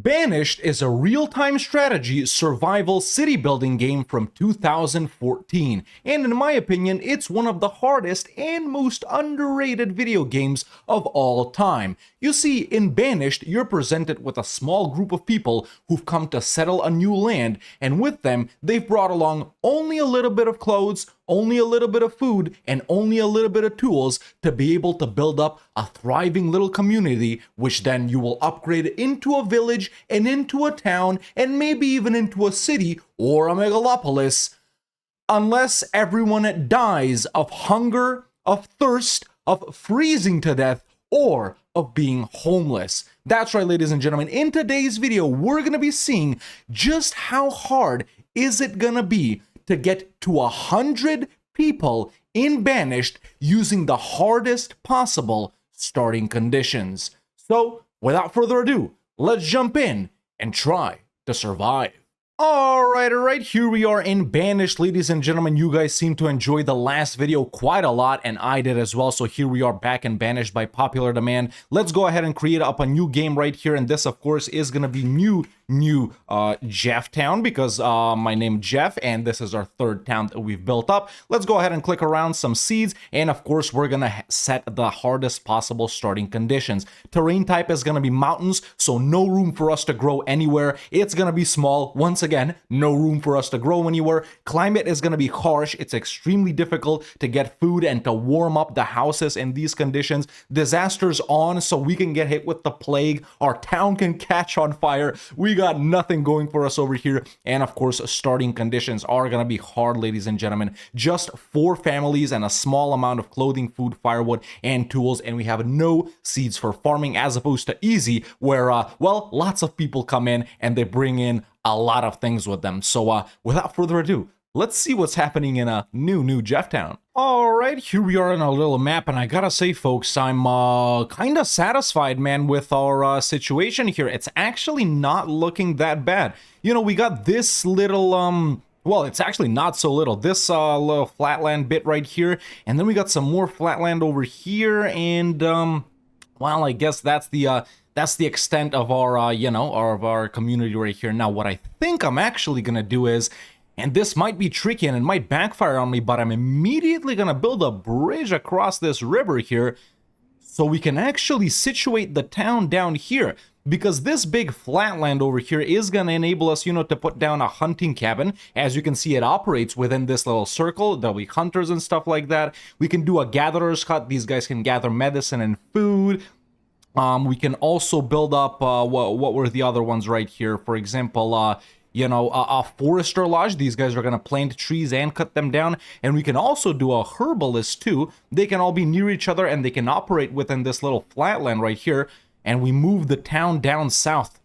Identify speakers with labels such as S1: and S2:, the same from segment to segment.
S1: Banished is a real-time strategy survival city building game from 2014, and in my opinion, it's one of the hardest and most underrated video games of all time. You see, in Banished, you're presented with a small group of people who've come to settle a new land, and with them, they've brought along only a little bit of clothes, only a little bit of food, and only a little bit of tools to be able to build up a thriving little community, which then you will upgrade into a village and into a town and maybe even into a city or a megalopolis, unless everyone dies of hunger, of thirst, of freezing to death, or of being homeless. That's right, ladies and gentlemen. In today's video, we're going to be seeing just how hard is it going to be to get to 100 people in Banished using the hardest possible starting conditions. So, without further ado, let's jump in and try to survive. Alright, here we are in Banished, ladies and gentlemen. You guys seem to enjoy the last video quite a lot, and I did as well, so here we are back in Banished by popular demand. Let's go ahead and create up a new game right here, and this, of course, is going to be new Jeff Town, because my name Jeff, and this is our third town that we've built up. Let's go ahead and click around some seeds, and of course, we're going to set the hardest possible starting conditions. Terrain type is going to be mountains, so no room for us to grow anywhere. It's going to be small. Once again, no room for us to grow anywhere. Climate is going to be harsh. It's extremely difficult to get food and to warm up the houses in these conditions. Disasters on, so we can get hit with the plague. Our town can catch on fire. We got nothing going for us over here. And of course, starting conditions are going to be hard, ladies and gentlemen. Just 4 families and a small amount of clothing, food, firewood, and tools. And we have no seeds for farming, as opposed to easy, where, well, lots of people come in and they bring in a lot of things with them. So without further ado, let's see what's happening in a new Jeff Town. Alright, here we are on our little map, and I gotta say, folks, I'm kind of satisfied, man, with our situation here. It's actually not looking that bad. You know, we got this little, well, it's actually not so little. This little flatland bit right here, and then we got some more flatland over here, and, well, I guess that's the extent of our, you know, of our community right here. Now, what I think I'm actually gonna do is, and this might be tricky and it might backfire on me, but I'm immediately gonna build a bridge across this river here so we can actually situate the town down here. Because this big flatland over here is going to enable us, you know, to put down a hunting cabin. As you can see, it operates within this little circle. There'll be hunters and stuff like that. We can do a gatherer's hut. These guys can gather medicine and food. We can also build up, what were the other ones right here? For example, you know, a forester lodge. These guys are going to plant trees and cut them down. And we can also do a herbalist too. They can all be near each other and they can operate within this little flatland right here. And we move the town down south.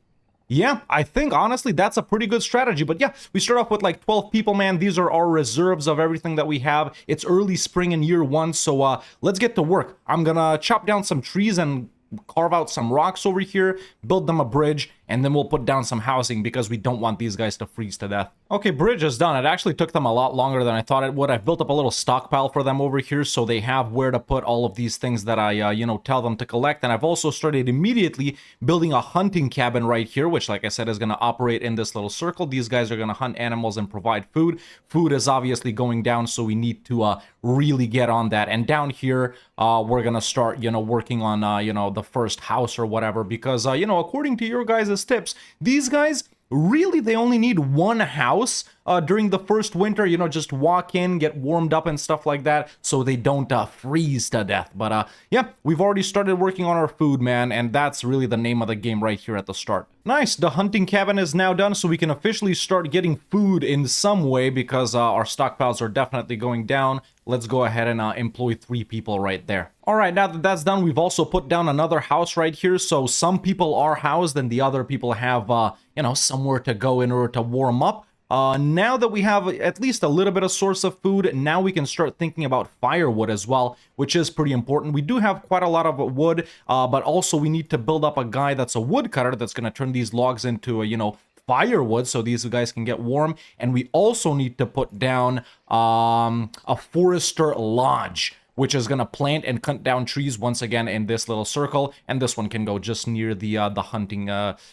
S1: Yeah, I think, honestly, that's a pretty good strategy. But yeah, we start off with like 12 people, man. These are our reserves of everything that we have. It's early spring in year 1, so let's get to work. I'm gonna chop down some trees and carve out some rocks over here, build them a bridge, and then we'll put down some housing because we don't want these guys to freeze to death. Okay, bridge is done. It actually took them a lot longer than I thought it would. I've built up a little stockpile for them over here so they have where to put all of these things that I, you know, tell them to collect. And I've also started immediately building a hunting cabin right here, which, like I said, is going to operate in this little circle. These guys are going to hunt animals and provide food. Food is obviously going down, so we need to really get on that. And down here, we're going to start, you know, working on, you know, the first house or whatever, because, you know, according to your guys' tips, these guys, really, they only need one house during the first winter, you know, just walk in, get warmed up and stuff like that, so they don't freeze to death. But yeah, we've already started working on our food, man, and that's really the name of the game right here at the start. Nice, the hunting cabin is now done, so we can officially start getting food in some way, because our stockpiles are definitely going down. Let's go ahead and employ 3 people right there. All right, now that that's done, we've also put down another house right here, so some people are housed and the other people have, you know, somewhere to go in order to warm up. Now that we have at least a little bit of source of food, now we can start thinking about firewood as well, which is pretty important. We do have quite a lot of wood, but also we need to build up a guy that's a woodcutter that's going to turn these logs into, you know, firewood so these guys can get warm. And we also need to put down a forester lodge. which is gonna plant and cut down trees once again in this little circle, and this one can go just near the hunting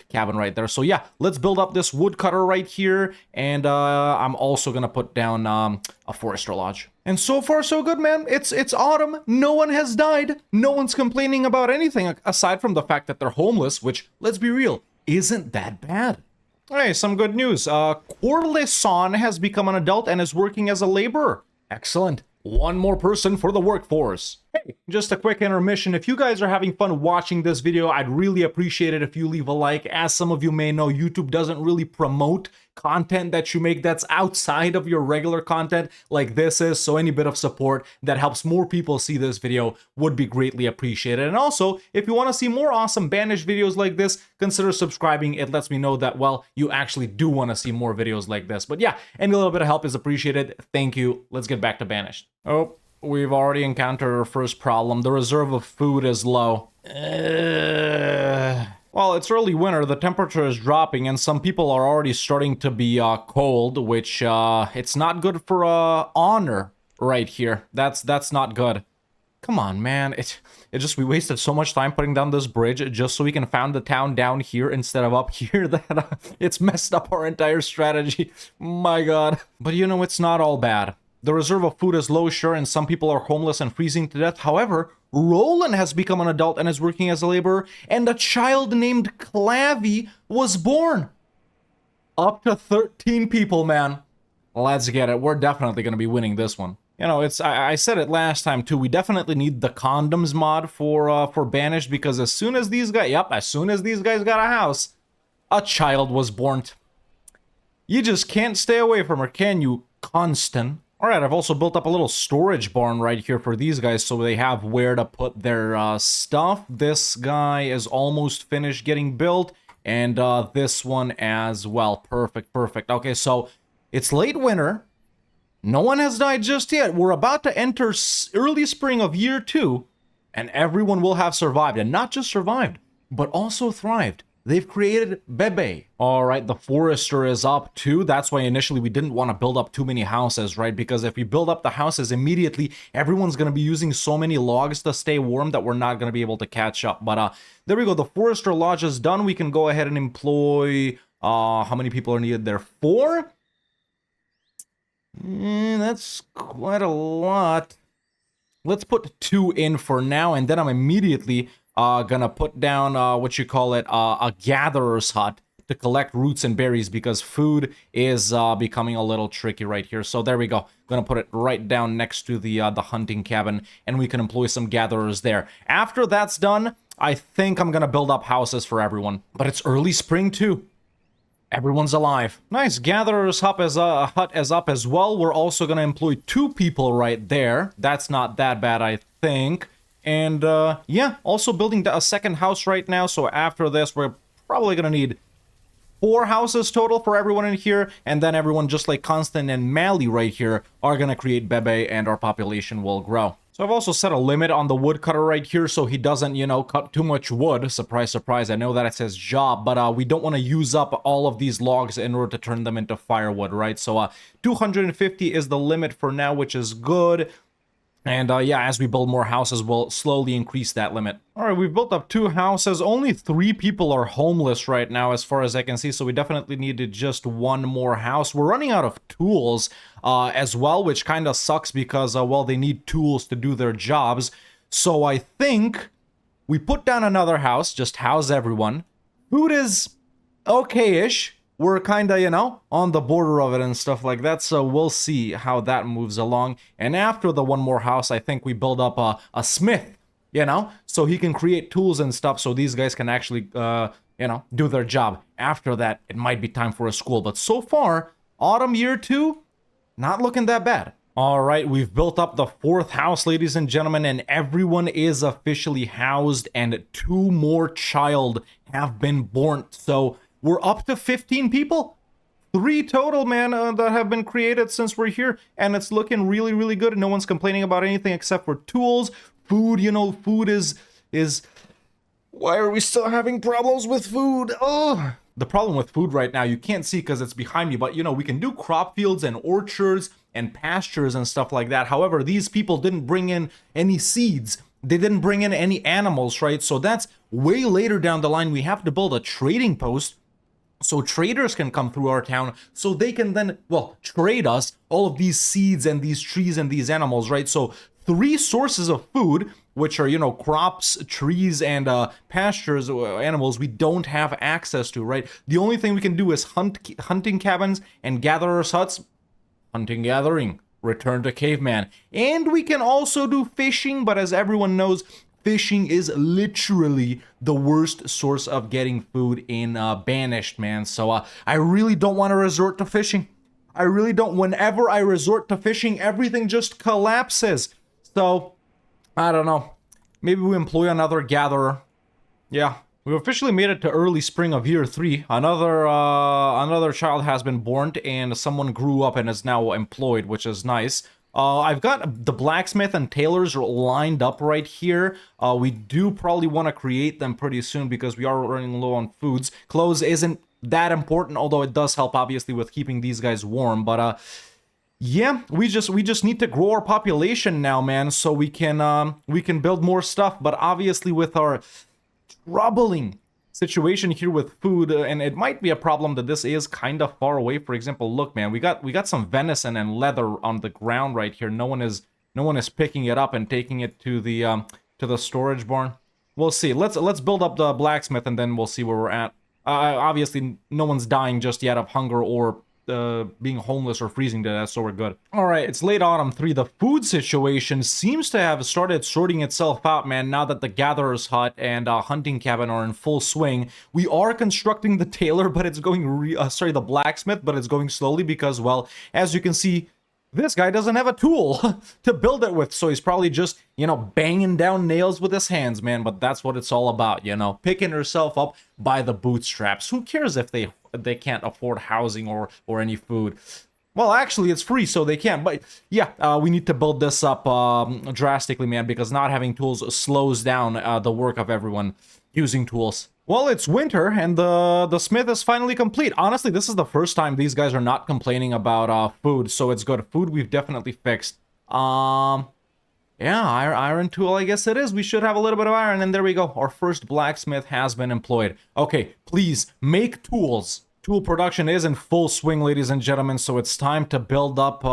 S1: cabin right there. So yeah, let's build up this woodcutter right here, and I'm also gonna put down a forester lodge. And so far so good, man. It's autumn, no one has died, no one's complaining about anything aside from the fact that they're homeless, which, let's be real, isn't that bad. Hey, some good news. Corleson has become an adult and is working as a laborer. Excellent. One more person for the workforce. Hey, just a quick intermission. If you guys are having fun watching this video, I'd really appreciate it if you leave a like. As some of you may know, YouTube doesn't really promote content that you make that's outside of your regular content like this is, so any bit of support that helps more people see this video would be greatly appreciated. And also, if you want to see more awesome Banished videos like this, consider subscribing. It lets me know that, well, you actually do want to see more videos like this. But yeah, any little bit of help is appreciated. Thank you. Let's get back to Banished. Oh, we've already encountered our first problem. The reserve of food is low. Well, it's early winter, the temperature is dropping, and some people are already starting to be cold, which it's not good for honor right here. That's not good. Come on, man. We wasted so much time putting down this bridge just so we can found the town down here instead of up here that it's messed up our entire strategy. My god. But you know, it's not all bad. The reserve of food is low, sure, and some people are homeless and freezing to death. However, Roland has become an adult and is working as a laborer, and a child named Clavy was born. Up to 13 people, man. Let's get it. We're definitely going to be winning this one. You know, I said it last time too, we definitely need the condoms mod for Banished, because as soon as these guys got a house, a child was born. You just can't stay away from her, can you, Constant? Alright, I've also built up a little storage barn right here for these guys so they have where to put their stuff. This guy is almost finished getting built, and this one as well. Perfect, perfect. Okay, so it's late winter. No one has died just yet. We're about to enter early spring of year 2, and everyone will have survived. And not just survived, but also thrived. They've created Bebe. All right, the forester is up too. That's why initially we didn't want to build up too many houses, right? Because if we build up the houses immediately, everyone's going to be using so many logs to stay warm that we're not going to be able to catch up. But there we go. The forester lodge is done. We can go ahead and employ, how many people are needed there? 4? That's quite a lot. Let's put 2 in for now, and then I'm immediately gonna put down a gatherer's hut to collect roots and berries, because food is becoming a little tricky right here. So there we go. Gonna put it right down next to the hunting cabin, and we can employ some gatherers there. After that's done, I think I'm gonna build up houses for everyone. But it's early spring too. Everyone's alive. Nice. Gatherer's hut is up as well. We're also gonna employ 2 people right there. That's not that bad, I think. And yeah, also building a second house right now. So after this, we're probably gonna need 4 houses total for everyone in here, and then everyone just like Constant and Mally right here are gonna create Bebe, and our population will grow. So I've also set a limit on the woodcutter right here so he doesn't, you know, cut too much wood. Surprise, surprise. I know that it's his job, but we don't want to use up all of these logs in order to turn them into firewood, right? So 250 is the limit for now, which is good. And yeah, as we build more houses, we'll slowly increase that limit. All right, we've built up 2 houses. Only 3 people are homeless right now, as far as I can see. So we definitely needed just 1 more house. We're running out of tools as well, which kind of sucks because, well, they need tools to do their jobs. So I think we put down another house, just house everyone. Food is okay-ish. We're kind of, you know, on the border of it and stuff like that, so we'll see how that moves along. And after the 1 more house, I think we build up a smith, you know, so he can create tools and stuff so these guys can actually, you know, do their job. After that, it might be time for a school. But so far, autumn year 2, not looking that bad. All right, we've built up the 4th house, ladies and gentlemen, and everyone is officially housed, and 2 more child have been born. So we're up to 15 people. 3 total, man, that have been created since we're here. And it's looking really, really good. No one's complaining about anything except for tools. Food, you know, food is... Why are we still having problems with food? Oh, the problem with food right now, you can't see because it's behind me, but you know, we can do crop fields and orchards and pastures and stuff like that. However, these people didn't bring in any seeds. They didn't bring in any animals, right? So that's way later down the line. We have to build a trading post so traders can come through our town, so they can then, well, trade us all of these seeds and these trees and these animals, right? So 3 sources of food, which are, you know, crops, trees, and pastures, animals, we don't have access to, right? The only thing we can do is hunting cabins and gatherers' huts. Hunting, gathering, return to caveman. And we can also do fishing, but as everyone knows, fishing is literally the worst source of getting food in Banished, man. So I really don't want to resort to fishing. I really don't. Whenever I resort to fishing, everything just collapses. So, I don't know. Maybe we employ another gatherer. Yeah. We've officially made it to early spring of year 3. Another child has been born, and someone grew up and is now employed, which is nice. I've got the blacksmith and tailors lined up right here. We do probably want to create them pretty soon because we are running low on foods. Clothes isn't that important, although it does help obviously with keeping these guys warm. But yeah, we just need to grow our population now, man, so we can build more stuff. But obviously with our troubling situation here with food, and it might be a problem that this is kind of far away. For example, look, man, we got some venison and leather on the ground right here. No one is picking it up and taking it to the storage barn. We'll see. Let's build up the blacksmith and then we'll see where we're at. Obviously, no one's dying just yet of hunger or being homeless or freezing to death, so we're good. All right, it's late autumn 3. The food situation seems to have started sorting itself out, man, now that the gatherer's hut and hunting cabin are in full swing. We are constructing the tailor, but it's going the blacksmith, but it's going slowly because, well, as you can see, this guy doesn't have a tool to build it with, so he's probably just, you know, banging down nails with his hands, man. But that's what it's all about, you know, picking herself up by the bootstraps. Who cares if they can't afford housing or any food? Well, actually, it's free, so they can. But yeah, we need to build this up drastically, man, because not having tools slows down the work of everyone using tools. Well, it's winter, and the smith is finally complete. Honestly, this is the first time these guys are not complaining about food, so it's good. Food we've definitely fixed. Yeah, iron tool, I guess it is. We should have a little bit of iron, and there we go. Our first blacksmith has been employed. Okay, please, make tools. Tool production is in full swing, ladies and gentlemen, so it's time to build up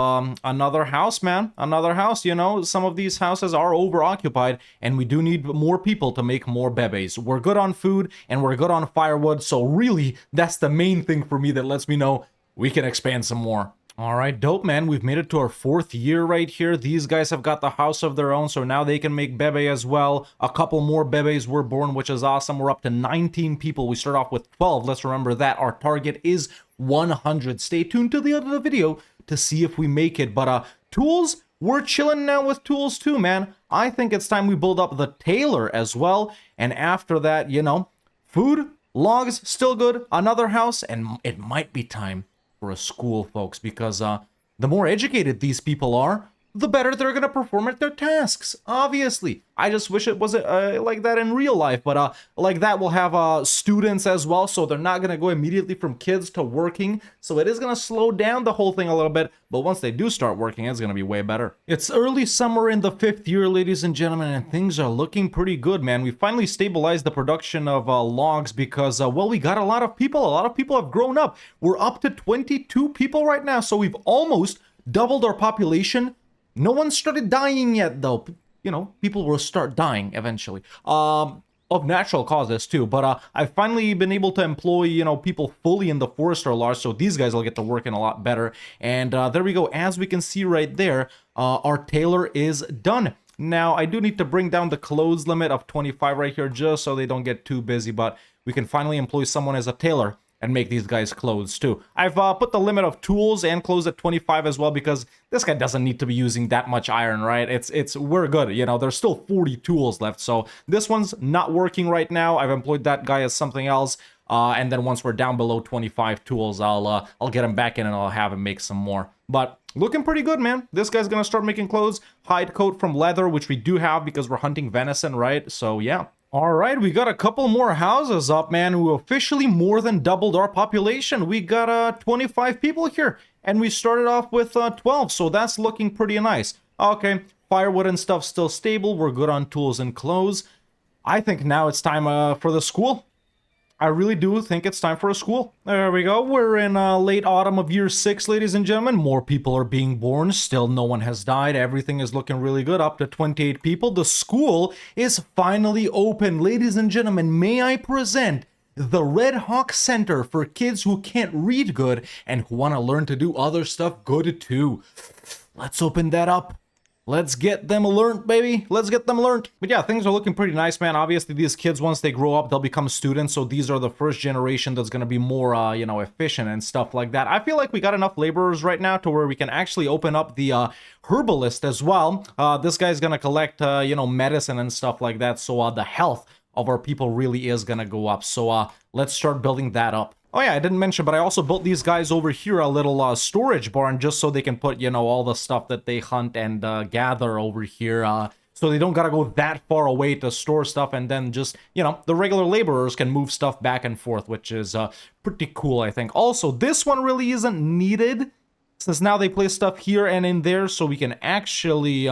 S1: another house, man. Another house, you know. Some of these houses are overoccupied, and we do need more people to make more bebes. We're good on food, and we're good on firewood, so really, that's the main thing for me that lets me know we can expand some more. All right, dope, man. We've made it to our 4th year right here. These guys have got the house of their own, so now they can make bebe as well. A couple more bebes were born, which is awesome. We're up to 19 people. We start off with 12. Let's remember that. Our target is 100. Stay tuned to the end of the video to see if we make it. But tools, we're chilling now with tools too, man. I think it's time we build up the tailor as well. And after that, you know, food, logs, still good. Another house, and it might be time for a school, folks, because the more educated these people are, the better they're gonna perform at their tasks, obviously. I just wish it wasn't like that in real life, but like that we'll have students as well, so they're not gonna go immediately from kids to working, so it is gonna slow down the whole thing a little bit, but once they do start working, it's gonna be way better. It's early summer in the 5th year, ladies and gentlemen, and things are looking pretty good, man. We finally stabilized the production of logs because, well, we got a lot of people. A lot of people have grown up. We're up to 22 people right now, so we've almost doubled our population. No one started dying yet, though. You know, people will start dying eventually. Of natural causes, too. But I've finally been able to employ, you know, people fully in the forester lodge, so these guys will get to work in a lot better. And there we go. As we can see right there, our tailor is done. Now, I do need to bring down the clothes limit of 25 right here, just so they don't get too busy. But we can finally employ someone as a tailor and make these guys clothes too. I've put the limit of tools and clothes at 25 as well because this guy doesn't need to be using that much iron, right? We're good, you know, there's still 40 tools left, so this one's not working right now. I've employed that guy as something else, and then once we're down below 25 tools, I'll get him back in and I'll have him make some more. But looking pretty good, man. This guy's gonna start making clothes, hide coat from leather, which we do have because we're hunting venison, right? So yeah, All right, we got a couple more houses up, man. We officially more than doubled our population. We got 25 people here, and we started off with 12, so that's looking pretty nice. Okay, firewood and stuff still stable. We're good on tools and clothes. I think now it's time for the school. I really do think it's time for a school. There we go. We're in late autumn of year 6, ladies and gentlemen. More people are being born. Still, no one has died. Everything is looking really good. Up to 28 people. The school is finally open. Ladies and gentlemen, may I present the Red Hawk Center for kids who can't read good and who want to learn to do other stuff good too. Let's open that up. Let's get them learned, baby. Let's get them learned. But yeah, things are looking pretty nice, man. Obviously, these kids, once they grow up, they'll become students. So these are the first generation that's going to be more, you know, efficient and stuff like that. I feel like we got enough laborers right now to where we can actually open up the herbalist as well. This guy's going to collect, you know, medicine and stuff like that. So the health of our people really is going to go up. So let's start building that up. Oh yeah, I didn't mention, but I also built these guys over here a little storage barn just so they can put, you know, all the stuff that they hunt and gather over here. So they don't gotta go that far away to store stuff, and then just, you know, the regular laborers can move stuff back and forth, which is pretty cool, I think. Also, this one really isn't needed, since now they place stuff here and in there, so we can actually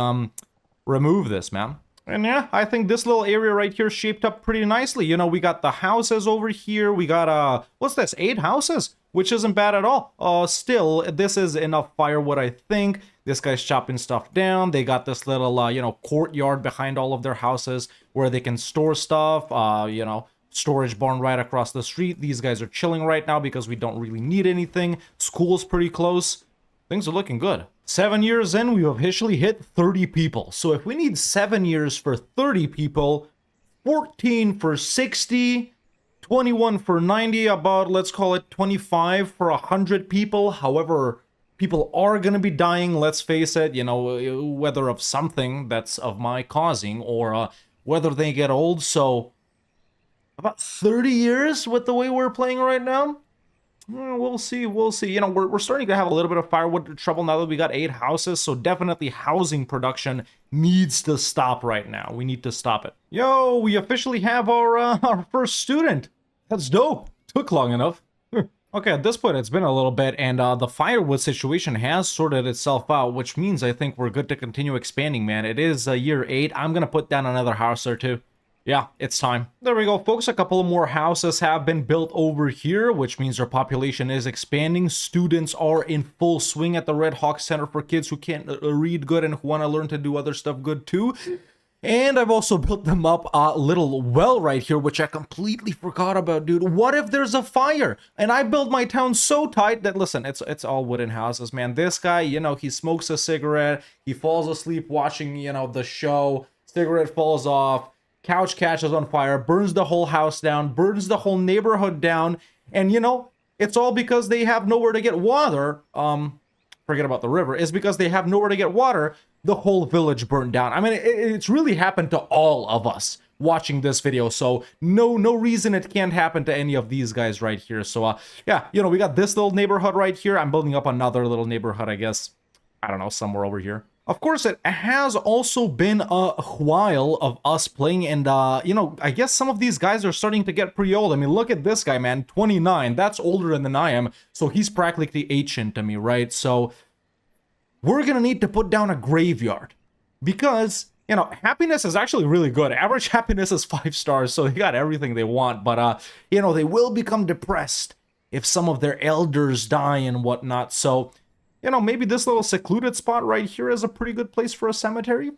S1: remove this, man. And yeah, I think this little area right here shaped up pretty nicely. You know, we got the houses over here. We got, what's this, 8 houses? Which isn't bad at all. Still, this is enough firewood, I think. This guy's chopping stuff down. They got this little, you know, courtyard behind all of their houses where they can store stuff. You know, storage barn right across the street. These guys are chilling right now because we don't really need anything. School's pretty close. Things are looking good. 7 years in, we've officially hit 30 people. So if we need 7 years for 30 people, 14 for 60, 21 for 90, about, let's call it 25 for 100 people. However, people are going to be dying, let's face it, you know, whether of something that's of my causing or whether they get old. So about 30 years with the way we're playing right now. We'll see, we'll see. You know, we're starting to have a little bit of firewood trouble now that we got 8 houses, so definitely housing production needs to stop right now. We need to stop it. Yo, we officially have our first student. That's dope. Took long enough. Okay, at this point, it's been a little bit, and the firewood situation has sorted itself out, which means I think we're good to continue expanding, man. It is year 8. I'm gonna put down another house or two. Yeah, it's time. There we go, folks. A couple of more houses have been built over here, which means our population is expanding. Students are in full swing at the Red Hawk Center for kids who can't read good and who want to learn to do other stuff good too. And I've also built them up a little well right here, which I completely forgot about, dude. What if there's a fire? And I built my town so tight that, listen, it's all wooden houses, man. This guy, you know, he smokes a cigarette. He falls asleep watching, you know, the show. Cigarette falls off. Couch catches on fire, burns the whole house down, burns the whole neighborhood down, and you know, it's all because they have nowhere to get water. Forget about the river. It's because they have nowhere to get water. The whole village burned down. I mean, it's really happened to all of us watching this video, so no reason it can't happen to any of these guys right here. So yeah, you know, we got this little neighborhood right here. I'm building up another little neighborhood, I guess. I don't know, somewhere over here. Of course, it has also been a while of us playing, and, you know, I guess some of these guys are starting to get pretty old. I mean, look at this guy, man, 29. That's older than I am, so he's practically ancient to me, right? So we're gonna need to put down a graveyard because, you know, happiness is actually really good. Average happiness is 5 stars, so they got everything they want, but, you know, they will become depressed if some of their elders die and whatnot, so... You know, maybe this little secluded spot right here is a pretty good place for a cemetery.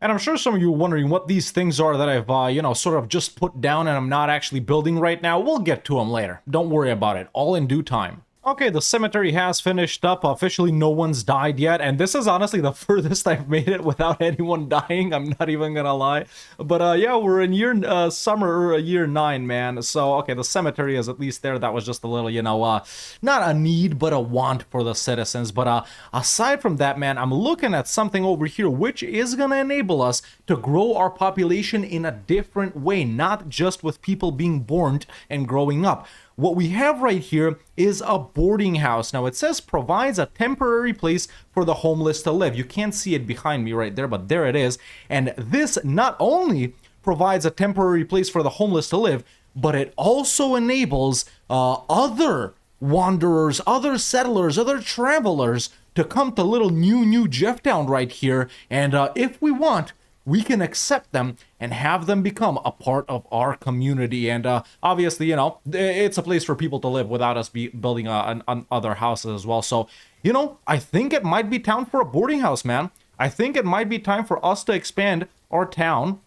S1: And I'm sure some of you are wondering what these things are that I've, you know, sort of just put down and I'm not actually building right now. We'll get to them later. Don't worry about it. All in due time. Okay, the cemetery has finished up. Officially, no one's died yet. And this is honestly the furthest I've made it without anyone dying. I'm not even gonna lie. But yeah, we're in year 9, man. So, okay, the cemetery is at least there. That was just a little, you know, not a need, but a want for the citizens. But aside from that, man, I'm looking at something over here, which is gonna enable us to grow our population in a different way. Not just with people being born and growing up. What we have right here is a boarding house. Now, it says provides a temporary place for the homeless to live. You can't see it behind me right there, but there it is. And this not only provides a temporary place for the homeless to live, but it also enables other wanderers, other settlers, other travelers to come to little new Jefftown right here, and if we want, we can accept them and have them become a part of our community. And obviously, you know, it's a place for people to live without us building other houses as well. So, you know, I think it might be time for a boarding house, man. I think it might be time for us to expand our town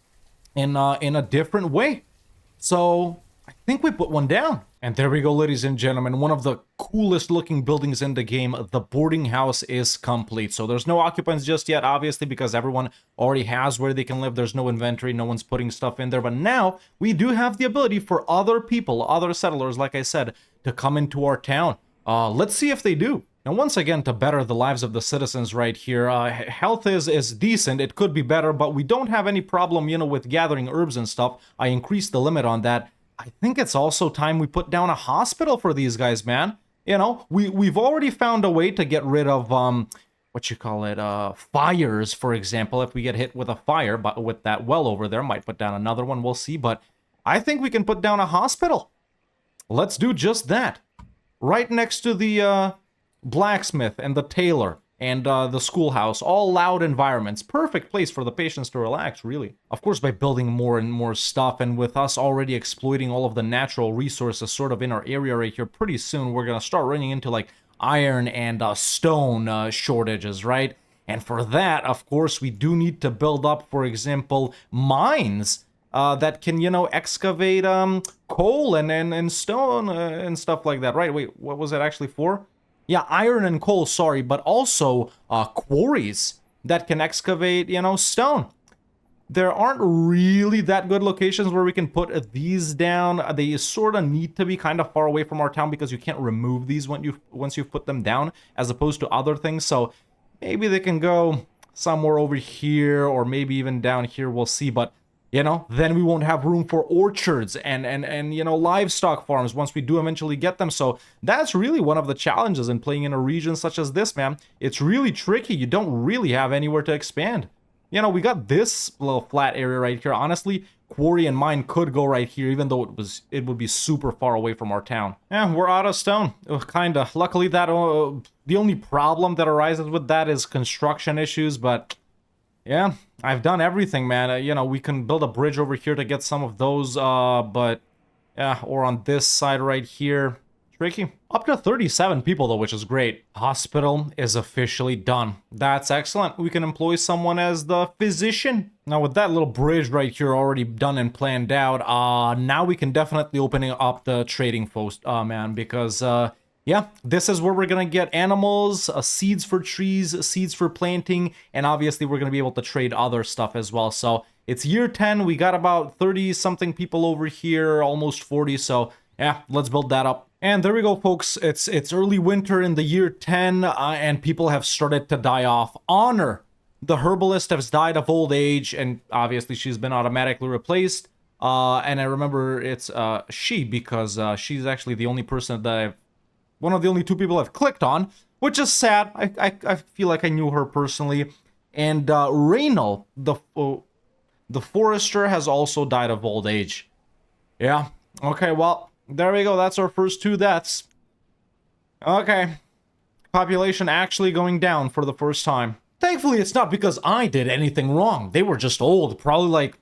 S1: in a different way. So I think we put one down. And there we go, ladies and gentlemen. One of the coolest looking buildings in the game. The boarding house is complete. So there's no occupants just yet, obviously, because everyone already has where they can live. There's no inventory. No one's putting stuff in there. But now we do have the ability for other people, other settlers, like I said, to come into our town. Let's see if they do. Now, once again, to better the lives of the citizens right here, health is decent. It could be better, but we don't have any problem, you know, with gathering herbs and stuff. I increased the limit on that. I think it's also time we put down a hospital for these guys, man. You know, we've already found a way to get rid of, what you call it, fires, for example. If we get hit with a fire, but with that well over there, might put down another one, we'll see. But I think we can put down a hospital. Let's do just that. Right next to the blacksmith and the tailor and the schoolhouse, all loud environments. Perfect place for the patients to relax, really. Of course, by building more and more stuff, and with us already exploiting all of the natural resources sort of in our area right here, pretty soon we're gonna start running into like iron and stone shortages, right? And for that, of course, we do need to build up, for example, mines that can, you know, excavate coal and stone and stuff like that, right? Wait, what was it actually for? Yeah, iron and coal, sorry, but also quarries that can excavate, you know, stone. There aren't really that good locations where we can put these down. They sort of need to be kind of far away from our town because you can't remove these once you've put them down, as opposed to other things. So maybe they can go somewhere over here or maybe even down here. We'll see, but you know, then we won't have room for orchards and you know, livestock farms once we do eventually get them. So that's really one of the challenges in playing in a region such as this, man. It's really tricky. You don't really have anywhere to expand. You know, we got this little flat area right here. Honestly, quarry and mine could go right here, even though it would be super far away from our town. Yeah, we're out of stone. Kinda. Luckily, that the only problem that arises with that is construction issues, but yeah, I've done everything, man. You know, we can build a bridge over here to get some of those, but yeah, or on this side right here. Tricky. Up to 37 people, though, which is great. Hospital is officially done. That's excellent. We can employ someone as the physician. Now, with that little bridge right here already done and planned out, now we can definitely open up the trading post, man, because, yeah, this is where we're gonna get animals, seeds for trees, seeds for planting, and obviously we're gonna be able to trade other stuff as well. So it's year 10, we got about 30-something people over here, almost 40, so yeah, let's build that up. And there we go, folks. It's early winter in the year 10, and people have started to die off. Honor, the herbalist, has died of old age, and obviously she's been automatically replaced. And I remember it's she, because she's actually the only person that one of the only 2 people I've clicked on, which is sad. I feel like I knew her personally. And Raynal, the forester, has also died of old age. Yeah. Okay, well, there we go. That's our first 2 deaths. Okay. Population actually going down for the first time. Thankfully, it's not because I did anything wrong. They were just old, probably like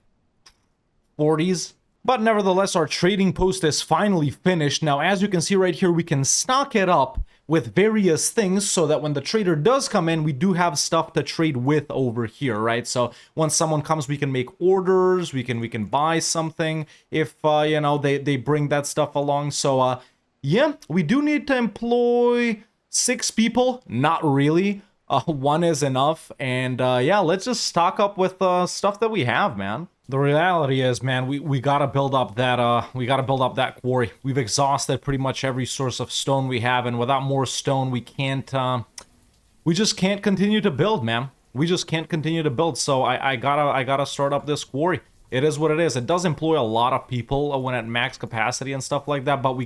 S1: 40s. But nevertheless, our trading post is finally finished. Now, as you can see right here, we can stock it up with various things so that when the trader does come in, we do have stuff to trade with over here, right? So once someone comes, we can make orders, we can buy something if, you know, they bring that stuff along. So, yeah, we do need to employ 6 people. Not really. 1 is enough. And, yeah, let's just stock up with stuff that we have, man. The reality is, man, we gotta build up that quarry. We've exhausted pretty much every source of stone we have, and without more stone, we just can't continue to build, man. We just can't continue to build. So I gotta start up this quarry. It is what it is. It does employ a lot of people when at max capacity and stuff like that, but we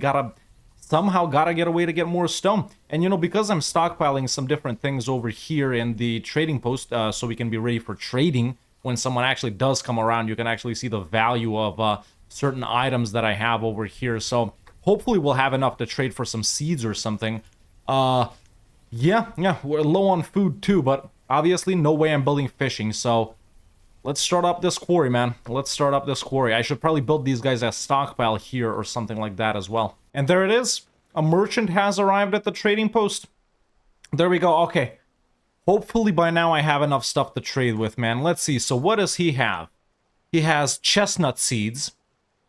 S1: somehow gotta get a way to get more stone. And you know, because I'm stockpiling some different things over here in the trading post, so we can be ready for trading when someone actually does come around, you can actually see the value of certain items that I have over here. So hopefully we'll have enough to trade for some seeds or something. Yeah, we're low on food too, but obviously no way I'm building fishing, so let's start up this quarry, man. Let's start up this quarry. I should probably build these guys a stockpile here or something like that as well. And there it is. A merchant has arrived at the trading post. There we go. Okay. Hopefully by now I have enough stuff to trade with, man. Let's see. So what does he have? He has chestnut seeds,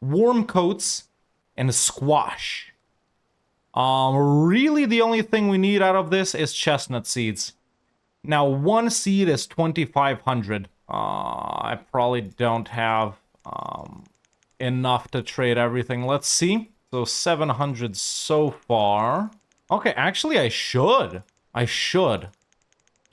S1: warm coats, and a squash. Really the only thing we need out of this is chestnut seeds. Now, one seed is 2,500. I probably don't have enough to trade everything. Let's see. So 700 so far. Okay, actually I should.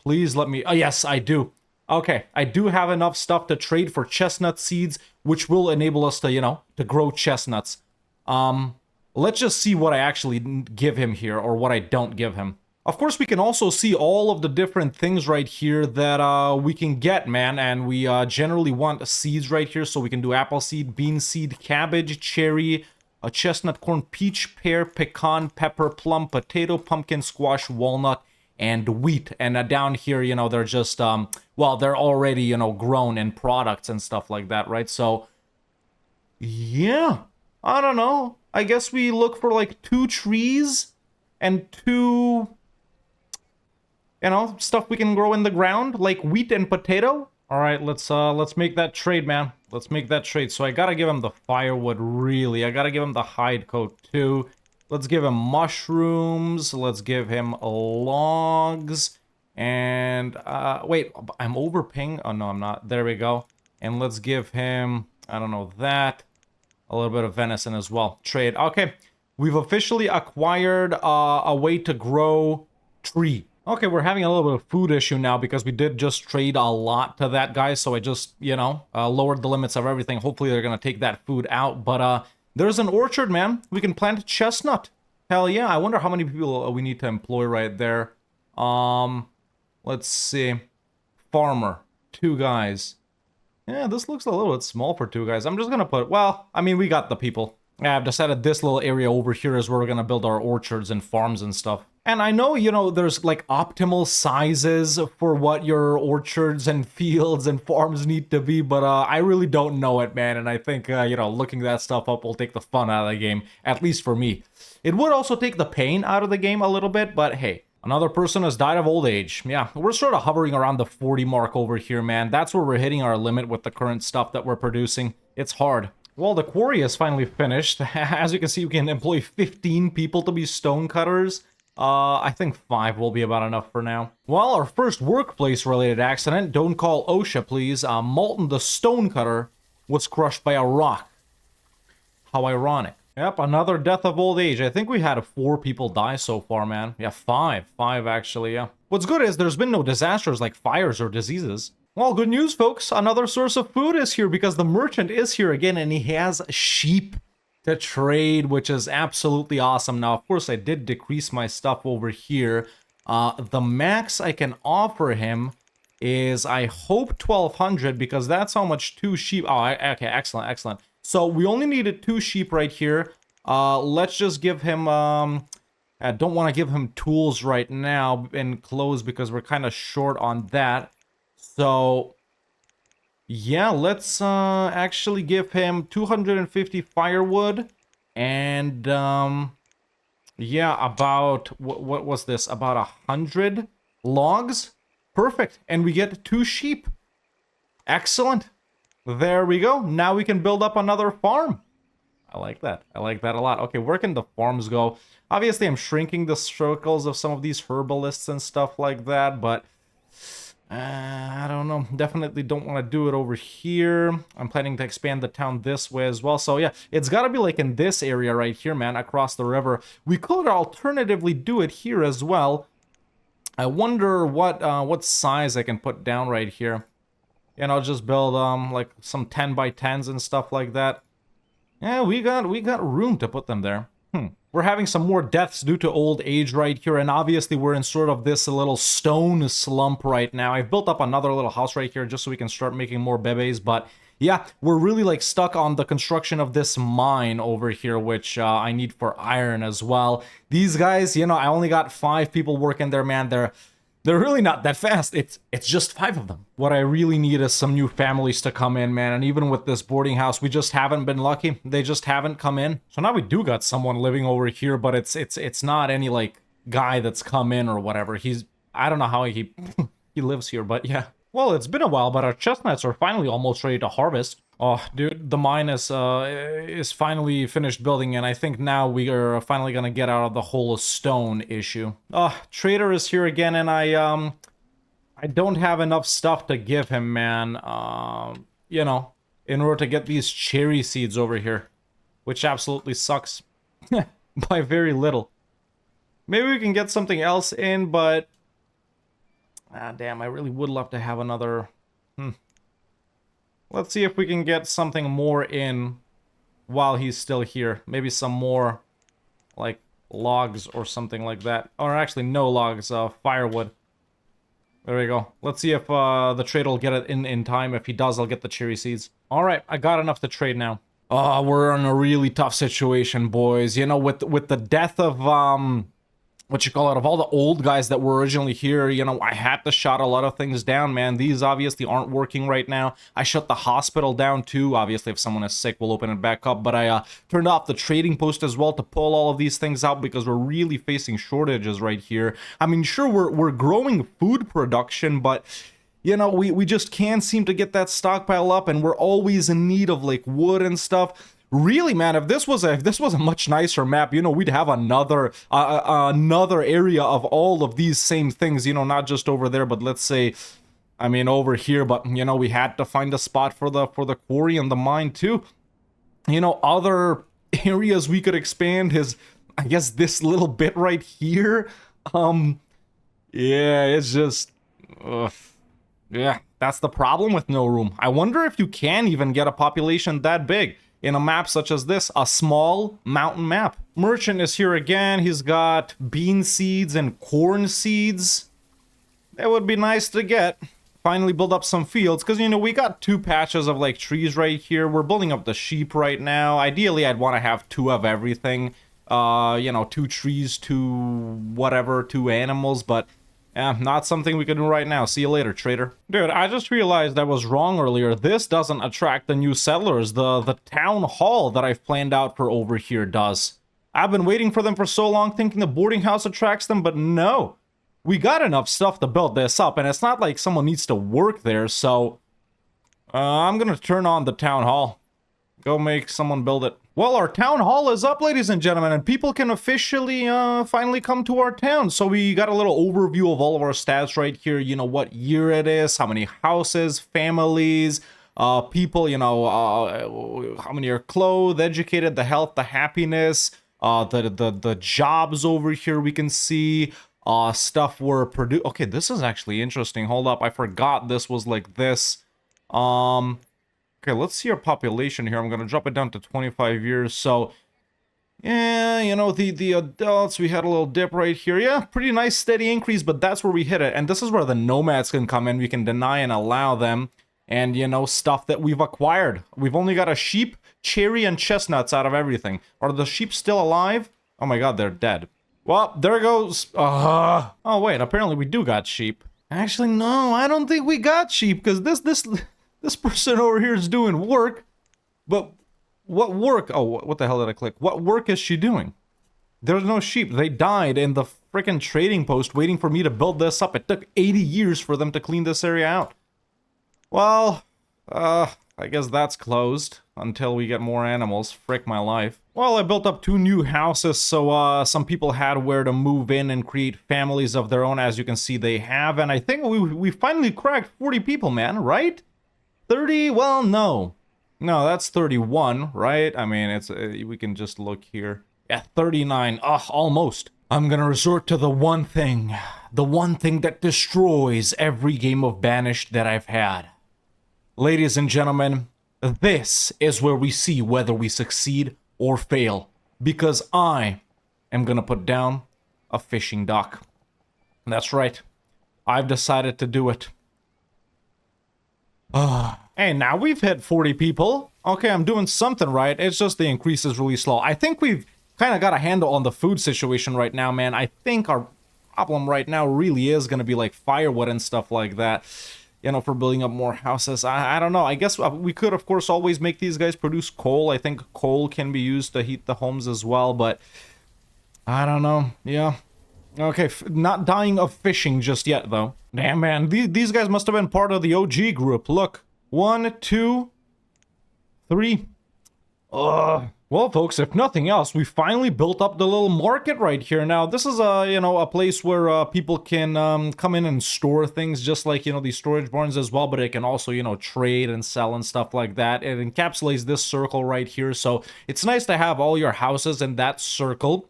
S1: Please let me... Oh, yes, I do. Okay, I do have enough stuff to trade for chestnut seeds, which will enable us to, you know, to grow chestnuts. Let's just see what I actually give him here, or what I don't give him. Of course, we can also see all of the different things right here that we can get, man. And we generally want seeds right here, so we can do apple seed, bean seed, cabbage, cherry, chestnut, corn, peach, pear, pecan, pepper, plum, potato, pumpkin, squash, walnut, and wheat. And down here, you know, they're just, well, they're already, you know, grown in products and stuff like that, right? So, yeah, I don't know. I guess we look for like 2 trees and 2... you know, stuff we can grow in the ground, like wheat and potato. All right, let's make that trade, man. Let's make that trade. So I gotta give him the firewood, really. I gotta give him the hide coat, too. Let's give him mushrooms. Let's give him logs. And, wait, I'm overpaying? Oh, no, I'm not. There we go. And let's give him, I don't know, that. A little bit of venison as well. Trade. Okay, we've officially acquired a way to grow tree. Okay, we're having a little bit of food issue now because we did just trade a lot to that guy, so I just, you know, lowered the limits of everything. Hopefully they're gonna take that food out, but there's an orchard, man. We can plant chestnut. Hell yeah, I wonder how many people we need to employ right there. Let's see. Farmer. 2 guys. Yeah, this looks a little bit small for 2 guys. I'm just gonna put, well, I mean, we got the people. Yeah, I've decided this little area over here is where we're gonna build our orchards and farms and stuff. And I know, you know, there's like optimal sizes for what your orchards and fields and farms need to be, but I really don't know it, man. And I think, you know, looking that stuff up will take the fun out of the game, at least for me. It would also take the pain out of the game a little bit, but hey, another person has died of old age. Yeah, we're sort of hovering around the 40 mark over here, man. That's where we're hitting our limit with the current stuff that we're producing. It's hard. Well, the quarry is finally finished. As you can see, we can employ 15 people to be stonecutters. I think 5 will be about enough for now. Well, our first workplace-related accident, don't call OSHA, please. Molten the stonecutter was crushed by a rock. How ironic. Yep, another death of old age. I think we had 4 people die so far, man. Yeah, 5. 5, actually, yeah. What's good is there's been no disasters like fires or diseases. Well, good news, folks. Another source of food is here because the merchant is here again, and he has sheep to trade, which is absolutely awesome. Now, of course, I did decrease my stuff over here. The max I can offer him is, I hope, 1,200, because that's how much 2 sheep... Oh, okay, excellent, excellent. So we only needed 2 sheep right here. Let's just give him... I don't want to give him tools right now and clothes because we're kind of short on that. So... yeah, let's actually give him 250 firewood and yeah, about what was this? About 100 logs. Perfect. And we get 2 sheep. Excellent. There we go. Now we can build up another farm. I like that. I like that a lot. Okay, where can the farms go? Obviously, I'm shrinking the circles of some of these herbalists and stuff like that, but I don't know. Definitely don't want to do it over here. I'm planning to expand the town this way as well. So yeah, it's got to be like in this area right here, man, across the river. We could alternatively do it here as well. I wonder what size I can put down right here. And I'll just build like some 10 by 10s and stuff like that. Yeah, we got room to put them there. We're having some more deaths due to old age right here, and obviously we're in sort of this little stone slump right now. I've built up another little house right here just so we can start making more bebes, but yeah, we're really like stuck on the construction of this mine over here, which I need for iron as well. These guys, you know, I only got 5 people working there, man. They're really not that fast. It's just 5 of them. What I really need is some new families to come in, man. And even with this boarding house, we just haven't been lucky. They just haven't come in. So now we do got someone living over here, but it's not any like guy that's come in or whatever. I don't know how he he lives here, but yeah. Well, it's been a while, but our chestnuts are finally almost ready to harvest. Oh, dude, the mine is finally finished building, and I think now we are finally gonna get out of the whole stone issue. Oh, Trader is here again, and I don't have enough stuff to give him, man. You know, in order to get these cherry seeds over here, which absolutely sucks by very little. Maybe we can get something else in, but damn, I really would love to have another. Let's see if we can get something more in while he's still here. Maybe some more, like, logs or something like that. Or actually, no logs, firewood. There we go. Let's see if the trade will get it in time. If he does, I'll get the cherry seeds. Alright, I got enough to trade now. Oh, we're in a really tough situation, boys. You know, with the death of, of all the old guys that were originally here, you know, I had to shut a lot of things down, man. These obviously aren't working right now. I shut the hospital down too. Obviously, if someone is sick, we'll open it back up. But I turned off the trading post as well to pull all of these things out because we're really facing shortages right here. I mean, sure, we're growing food production, but you know, we just can't seem to get that stockpile up, and we're always in need of like wood and stuff. Really, man, if this was a much nicer map, you know, we'd have another area of all of these same things, you know, not just over there, but let's say, I mean, over here. But you know, we had to find a spot for the quarry and the mine too. You know, other areas we could expand is, I guess, this little bit right here. Yeah, it's just, yeah, that's the problem with no room. I wonder if you can even get a population that big in a map such as this, a small mountain map. Merchant is here again. He's got bean seeds and corn seeds. That would be nice to get. Finally build up some fields, because, you know, we got 2 patches of, like, trees right here. We're building up the sheep right now. Ideally, I'd want to have 2 of everything. You know, 2 trees, 2 whatever, 2 animals, but not something we can do right now. See you later, trader. Dude, I just realized I was wrong earlier. This doesn't attract the new settlers. The town hall that I've planned out for over here does. I've been waiting for them for so long, thinking the boarding house attracts them, but no. We got enough stuff to build this up, and it's not like someone needs to work there, so I'm gonna turn on the town hall. Go make someone build it. Well, our town hall is up, ladies and gentlemen, and people can officially finally come to our town. So we got a little overview of all of our stats right here. You know, what year it is, how many houses, families, people, you know, how many are clothed, educated, the health, the happiness, the jobs over here we can see. Stuff we're producing. Okay, this is actually interesting. Hold up, I forgot this was like this. Okay, let's see our population here. I'm gonna drop it down to 25 years. So, yeah, you know, the adults, we had a little dip right here. Yeah, pretty nice steady increase, but that's where we hit it. And this is where the nomads can come in. We can deny and allow them. And, you know, stuff that we've acquired. We've only got a sheep, cherry, and chestnuts out of everything. Are the sheep still alive? Oh my god, they're dead. Well, there goes. Oh, wait, apparently we do got sheep. Actually, no, I don't think we got sheep, because this person over here is doing work. But what work? Oh, what the hell did I click? What work is she doing? There's no sheep. They died in the freaking trading post waiting for me to build this up. It took 80 years for them to clean this area out. Well, I guess that's closed until we get more animals. Frick my life. Well, I built up 2 new houses, so some people had where to move in and create families of their own. As you can see, they have, and I think we finally cracked 40 people, man, right? 30? Well, no. No, that's 31, right? I mean, it's we can just look here. Yeah, 39. Almost. I'm gonna resort to the one thing that destroys every game of Banished that I've had. Ladies and gentlemen, this is where we see whether we succeed or fail. because I am gonna put down a fishing dock. That's right. I've decided to do it. Hey, now we've hit 40 people. Okay, I'm doing something right. It's just the increase is really slow. I think we've kind of got a handle on the food situation right now, man. I think our problem right now really is going to be like firewood and stuff like that, you know, for building up more houses. I don't know. I guess we could, of course, always make these guys produce coal. I think coal can be used to heat the homes as well, but I don't know. Yeah. Okay, not dying of fishing just yet, though. Damn, man. These guys must have been part of the OG group. Look. 1, 2, 3. Well, folks, if nothing else, we finally built up the little market right here. Now, this is a place where people can come in and store things, just like, these storage barns as well, but it can also, trade and sell and stuff like that. It encapsulates this circle right here, so it's nice to have all your houses in that circle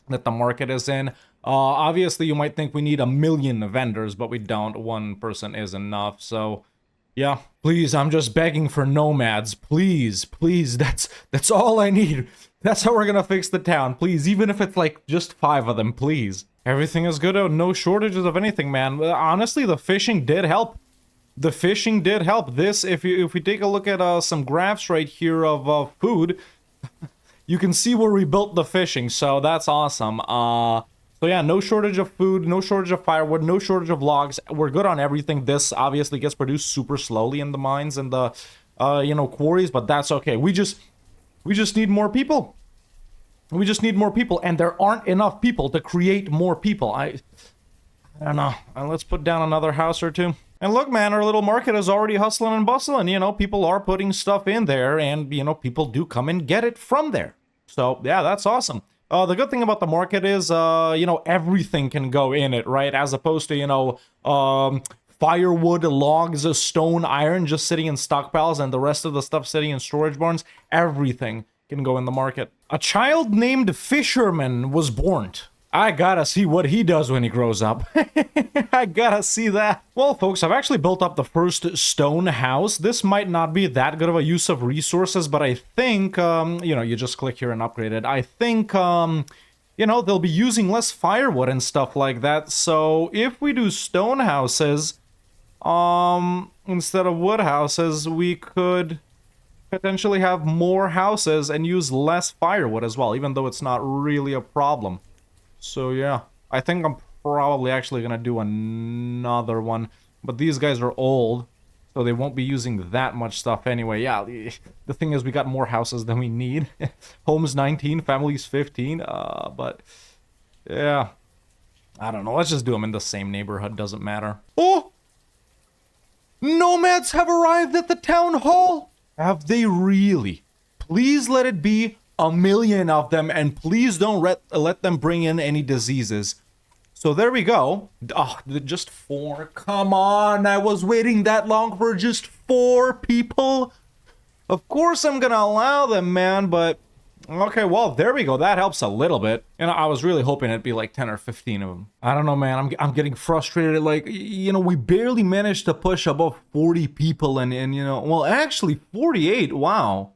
S1: that the market is in. Obviously, you might think we need 1 million vendors, but we don't. One person is enough, so... yeah, please, I'm just begging for nomads. Please, please, that's all I need. That's how we're gonna fix the town. Please, even if it's like just 5 of them, please. Everything is good. No shortages of anything, man. Honestly, the fishing did help. The fishing did help. This, if we take a look at some graphs right here of food, you can see where we built the fishing. So that's awesome. So yeah, no shortage of food, no shortage of firewood, no shortage of logs. We're good on everything. This obviously gets produced super slowly in the mines and the, quarries, but that's okay. We just need more people. We just need more people, and there aren't enough people to create more people. I don't know. Let's put down another house or two. And look, man, our little market is already hustling and bustling. People are putting stuff in there, and, people do come and get it from there. So, yeah, that's awesome. The good thing about the market is, everything can go in it, right? As opposed to, firewood, logs, stone, iron just sitting in stockpiles and the rest of the stuff sitting in storage barns. Everything can go in the market. A child named Fisherman was born. I gotta see what he does when he grows up. I gotta see that. Well, folks, I've actually built up the first stone house. This might not be that good of a use of resources, but I think, you just click here and upgrade it. I think, they'll be using less firewood and stuff like that. So if we do stone houses, instead of wood houses, we could potentially have more houses and use less firewood as well, even though it's not really a problem. So yeah, I think I'm probably actually gonna do another one, but these guys are old, so they won't be using that much stuff anyway. Yeah, the thing is we got more houses than we need. Homes 19, families 15, but yeah, I don't know. Let's just do them in the same neighborhood, doesn't matter. Oh! Nomads have arrived at the town hall! Have they really? Please let it be 1 million of them, and please don't let them bring in any diseases. So there we go. Oh, just 4. Come on, I was waiting that long for just 4 people. Of course I'm gonna allow them, man, but... okay, well, there we go. That helps a little bit. I was really hoping it'd be like 10 or 15 of them. I don't know, man. I'm getting frustrated. Like, we barely managed to push above 40 people and well, actually 48. Wow.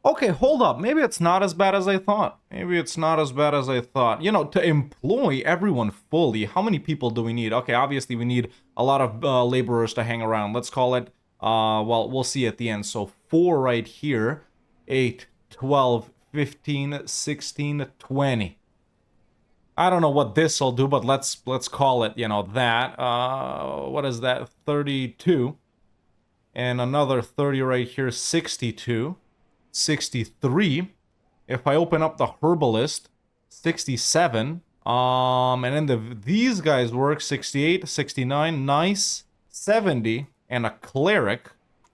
S1: Okay, hold up. Maybe it's not as bad as I thought. Maybe it's not as bad as I thought. To employ everyone fully, how many people do we need? Okay, obviously we need a lot of laborers to hang around. Let's call it, well, we'll see at the end. So 4 right here, 8, 12, 15, 16, 20. I don't know what this will do, but let's call it, that. What is that? 32. And another 30 right here, 62. 63. If I open up the herbalist, 67. And then these guys work, 68, 69, nice, 70, and a cleric,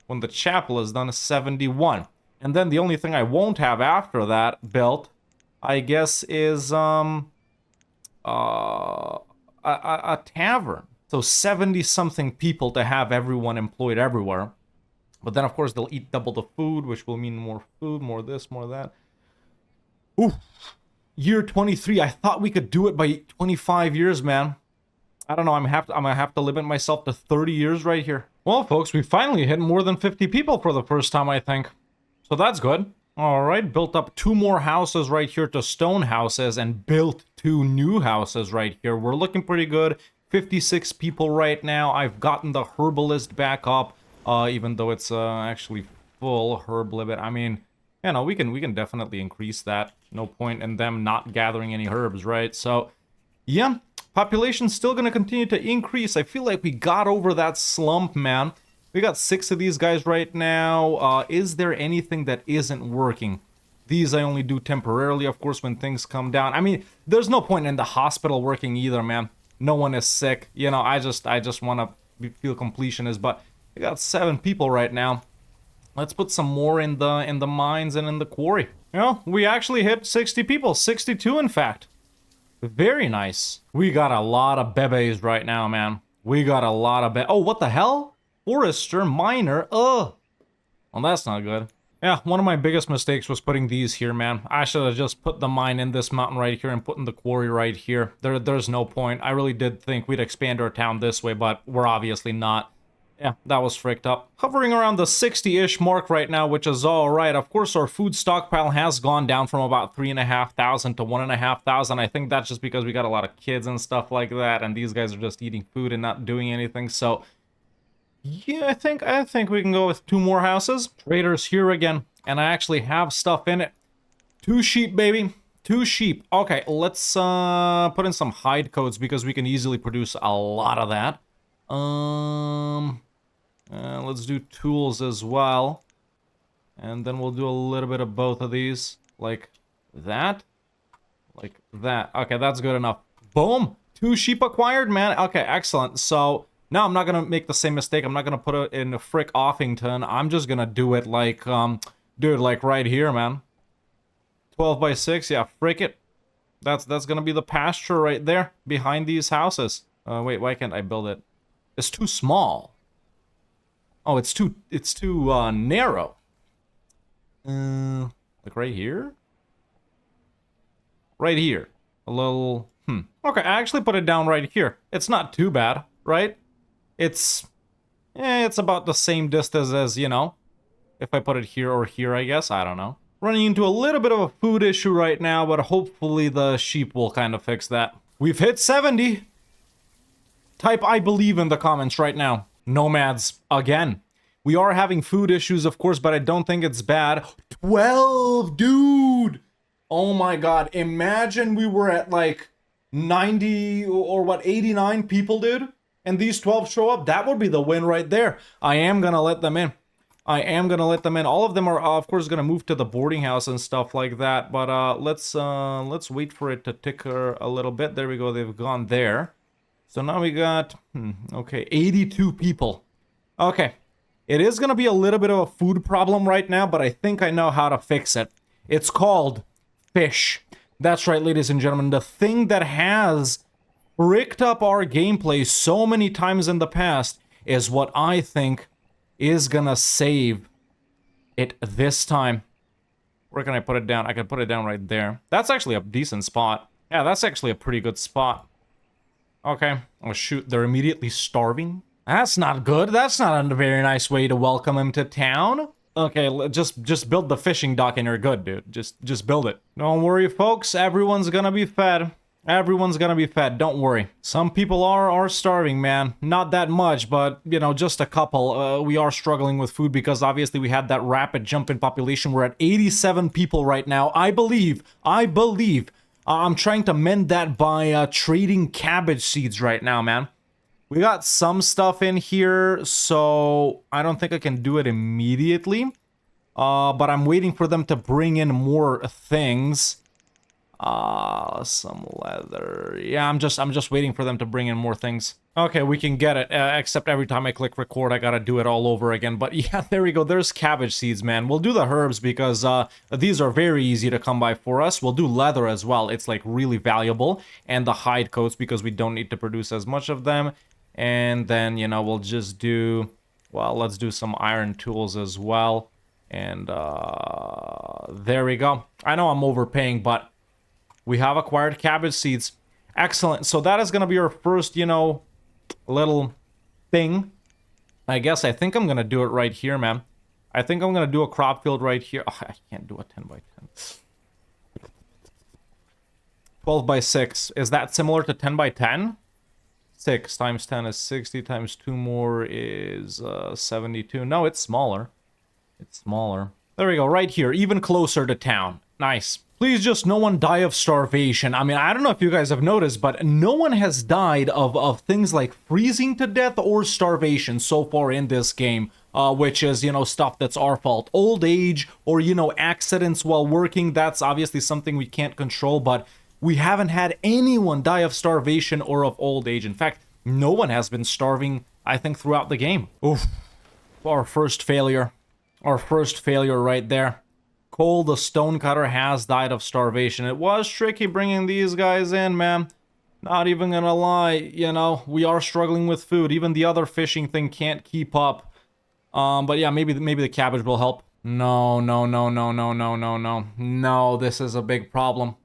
S1: when the chapel is done, 71. And then the only thing I won't have after that built, I guess, is a tavern. So 70-something people to have everyone employed everywhere. But then, of course, they'll eat double the food, which will mean more food, more this, more that. Ooh, year 23. I thought we could do it by 25 years, man. I don't know. I'm gonna have to limit myself to 30 years right here. Well, folks, we finally hit more than 50 people for the first time, I think. So that's good. All right, built up 2 more houses right here to stone houses and built 2 new houses right here. We're looking pretty good. 56 people right now. I've gotten the herbalist back up, even though it's actually full herb limit. I mean, you know, we can definitely increase that. No point in them not gathering any herbs, right? So, yeah, population's still gonna continue to increase. I feel like we got over that slump, man. We got 6 of these guys right now. Is there anything that isn't working? These I only do temporarily, of course, when things come down. I mean, there's no point in the hospital working either, man. No one is sick. You know, I just want to feel completionist, but we got 7 people right now. Let's put some more in the mines and in the quarry. You know, we actually hit 60 people. 62, in fact. Very nice. We got a lot of bebes right now, man. We got a lot of oh, what the hell? Forester, miner, ugh. Well, that's not good. Yeah, one of my biggest mistakes was putting these here, man. I should have just put the mine in this mountain right here and put in the quarry right here. There's no point. I really did think we'd expand our town this way, but we're obviously not. Yeah, that was fricked up. Hovering around the 60-ish mark right now, which is all right. Of course, our food stockpile has gone down from about 3,500 to 1,500. I think that's just because we got a lot of kids and stuff like that, and these guys are just eating food and not doing anything, so... yeah, I think we can go with 2 more houses. Traders here again, and I actually have stuff in it. 2 sheep, baby. 2 sheep. Okay, let's put in some hide coats because we can easily produce a lot of that. Let's do tools as well. And then we'll do a little bit of both of these. Like that. Like that. Okay, that's good enough. Boom! 2 sheep acquired, man. Okay, excellent. So... now I'm not gonna make the same mistake. I'm not gonna put it in Frick Offington. I'm just gonna do it like, dude, like right here, man. 12 by 6, yeah, frick it. That's gonna be the pasture right there, behind these houses. Wait, why can't I build it? It's too small. Oh, it's too narrow. Like right here? Right here. A little, Okay, I actually put it down right here. It's not too bad, right? It's about the same distance as, you know, if I put it here or here, I guess. I don't know. Running into a little bit of a food issue right now, but hopefully the sheep will kind of fix that. We've hit 70. Type I believe in the comments right now. Nomads, again. We are having food issues, of course, but I don't think it's bad. 12, dude! Oh my god, imagine we were at like 90 or what, 89 people, dude? And these 12 show up, that would be the win right there. I am gonna let them in. I am gonna let them in. All of them are, of course, gonna move to the boarding house and stuff like that. But let's wait for it to ticker a little bit. There we go. They've gone there. So now we got, okay, 82 people. Okay, it is gonna be a little bit of a food problem right now, but I think I know how to fix it. It's called fish. That's right, ladies and gentlemen. The thing that has bricked up our gameplay so many times in the past is what I think is gonna save it this time. Where can I put it down? I can put it down right there. That's actually a decent spot. Yeah, that's actually a pretty good spot. Okay. Oh shoot, they're immediately starving. That's not good. That's not a very nice way to welcome them to town. Okay, just build the fishing dock and you're good, dude. Just build it. Don't worry, folks. Everyone's gonna be fed. Everyone's gonna be fed, don't worry. Some people are starving, man. Not that much, but, you know, just a couple. We are struggling with food because obviously we had that rapid jump in population. We're at 87 people right now. I believe, I'm trying to mend that by trading cabbage seeds right now, man. We got some stuff in here, so I don't think I can do it immediately. But I'm waiting for them to bring in more things. Some leather. Yeah, I'm just waiting for them to bring in more things. Okay, we can get it, except every time I click record, I gotta do it all over again. But yeah, there we go. There's cabbage seeds, man. We'll do the herbs because these are very easy to come by for us. We'll do leather as well. It's like really valuable. And the hide coats because we don't need to produce as much of them. And then, you know, we'll just do, well, let's do some iron tools as well. And there we go. I know I'm overpaying, but we have acquired cabbage seeds. Excellent. So that is going to be our first, you know, little thing. I think I'm going to do it right here, man. I think I'm gonna do a crop field right here. Oh, I can't do a 10 by 10. 12 by 6. Is that similar to 10 by 10? 6 times 10 is 60, times 2 more is 72. No, it's smaller. It's smaller. There we go, right here, even closer to town. Nice. Please just no one die of starvation. I mean, I don't know if you guys have noticed, but no one has died of things like freezing to death or starvation so far in this game. Which is, you know, stuff that's our fault. Old age or, you know, accidents while working, that's obviously something we can't control, but we haven't had anyone die of starvation or of old age. In fact, no one has been starving, I think, throughout the game. Oof. Our first failure. Our first failure right there. Cole, the stonecutter, has died of starvation. It was tricky bringing these guys in, man. Not even gonna lie, you know, we are struggling with food. Even the other fishing thing can't keep up. But yeah, maybe the cabbage will help. No, no, no, no, no, no, no, no. No, this is a big problem.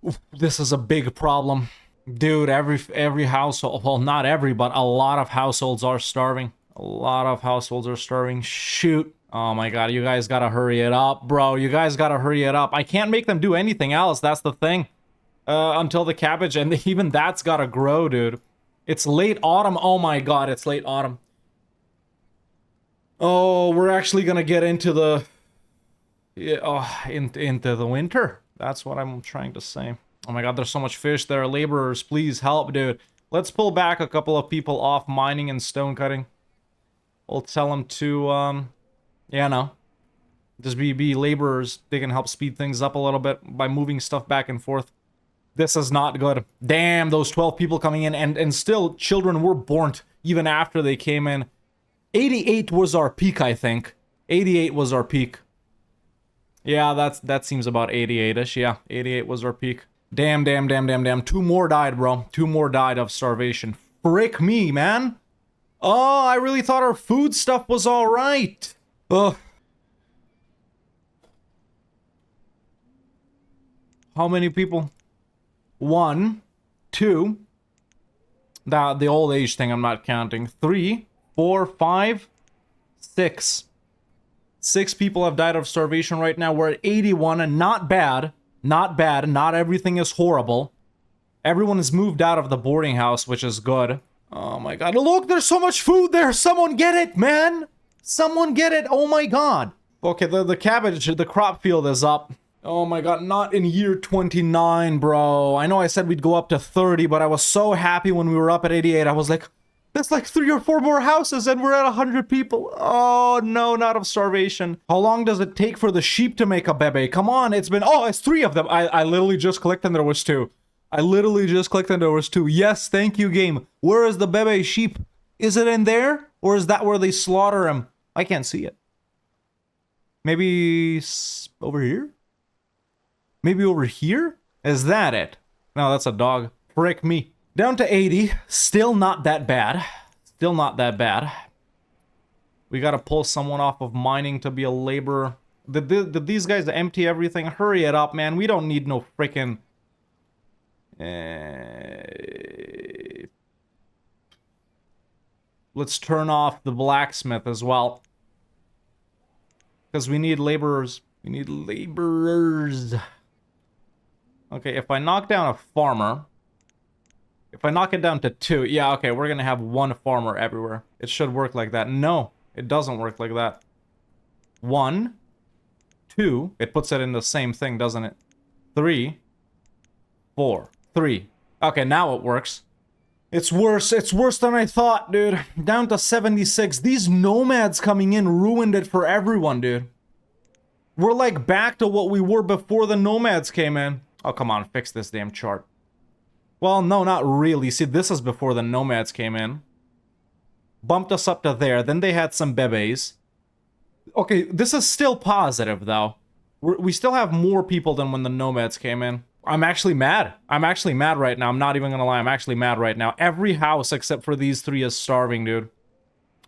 S1: Oof, this is a big problem. Dude, every household, well, not every, but a lot of households are starving. A lot of households are starving. Shoot. Oh my god, you guys gotta hurry it up, bro. You guys gotta hurry it up. I can't make them do anything else, that's the thing. Until the cabbage, and even that's gotta grow, dude. It's late autumn. Oh my god, it's late autumn. Oh, we're actually gonna get into the... Yeah, oh, into the winter. That's what I'm trying to say. Oh my god, there's so much fish there. Laborers, please help, dude. Let's pull back a couple of people off mining and stone cutting. We'll tell them to, yeah, no. Just be laborers. They can help speed things up a little bit by moving stuff back and forth. This is not good. Damn, those 12 people coming in, and still children were born even after they came in. 88 was our peak, I think. 88 was our peak. Yeah, that seems about 88-ish. Yeah, 88 was our peak. Damn, damn, damn, damn, damn. 2 more died, bro. 2 more died of starvation. Frick me, man. Oh, I really thought our food stuff was alright. Ugh. How many people? 1, 2. The old age thing I'm not counting. 3, 4, 5, 6. 6 people have died of starvation right now. We're at 81, and not bad. Not bad. Not everything is horrible. Everyone has moved out of the boarding house, which is good. Oh my god. Look, there's so much food there. Someone get it, man. Someone get it. Oh my god. Okay, the cabbage, the crop field is up. Oh my god, not in year 29, bro. I know I said we'd go up to 30, but I was so happy when we were up at 88. I was like, that's like 3 or 4 more houses and we're at 100 people. Oh no, not of starvation. How long does it take for the sheep to make a bebe? Come on, it's been, oh, it's 3 of them. I literally just clicked and there was 2. I literally just clicked and there was 2. Yes, thank you, game. Where is the bebe sheep? Is it in there? Or is that where they slaughter him? I can't see it. Maybe over here? Maybe over here? Is that it? No, that's a dog. Frick me. Down to 80. Still not that bad. Still not that bad. We gotta pull someone off of mining to be a laborer. Did these guys empty everything? Hurry it up, man. We don't need no frickin'... Let's turn off the blacksmith as well. Because we need laborers. We need laborers. Okay, if I knock down a farmer... If I knock it down to 2... Yeah, okay, we're gonna have 1 farmer everywhere. It should work like that. No, it doesn't work like that. 1, 2... It puts it in the same thing, doesn't it? 3, 4, 3. Okay, now it works. It's worse. It's worse than I thought, dude. Down to 76. These nomads coming in ruined it for everyone, dude. We're like back to what we were before the nomads came in. Oh, come on, fix this damn chart. Well, no, not really. See, this is before the nomads came in. Bumped us up to there. Then they had some bebes. Okay, this is still positive, though. We still have more people than when the nomads came in. I'm actually mad. I'm actually mad right now. I'm not even gonna lie. I'm actually mad right now. Every house except for these 3 is starving, dude.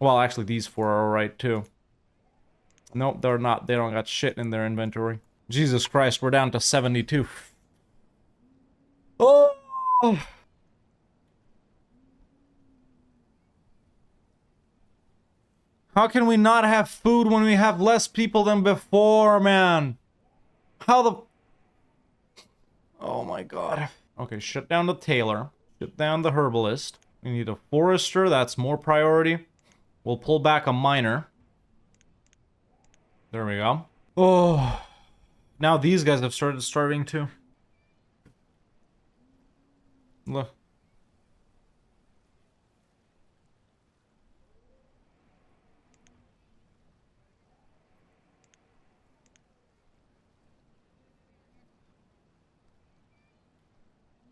S1: Well, actually, these 4 are alright, too. Nope, they're not. They don't got shit in their inventory. Jesus Christ, we're down to 72. Oh! How can we not have food when we have less people than before, man? How the... Oh my god. Okay, shut down the tailor. Shut down the herbalist. We need a forester, that's more priority. We'll pull back a miner. There we go. Oh. Now these guys have started starving too. Look.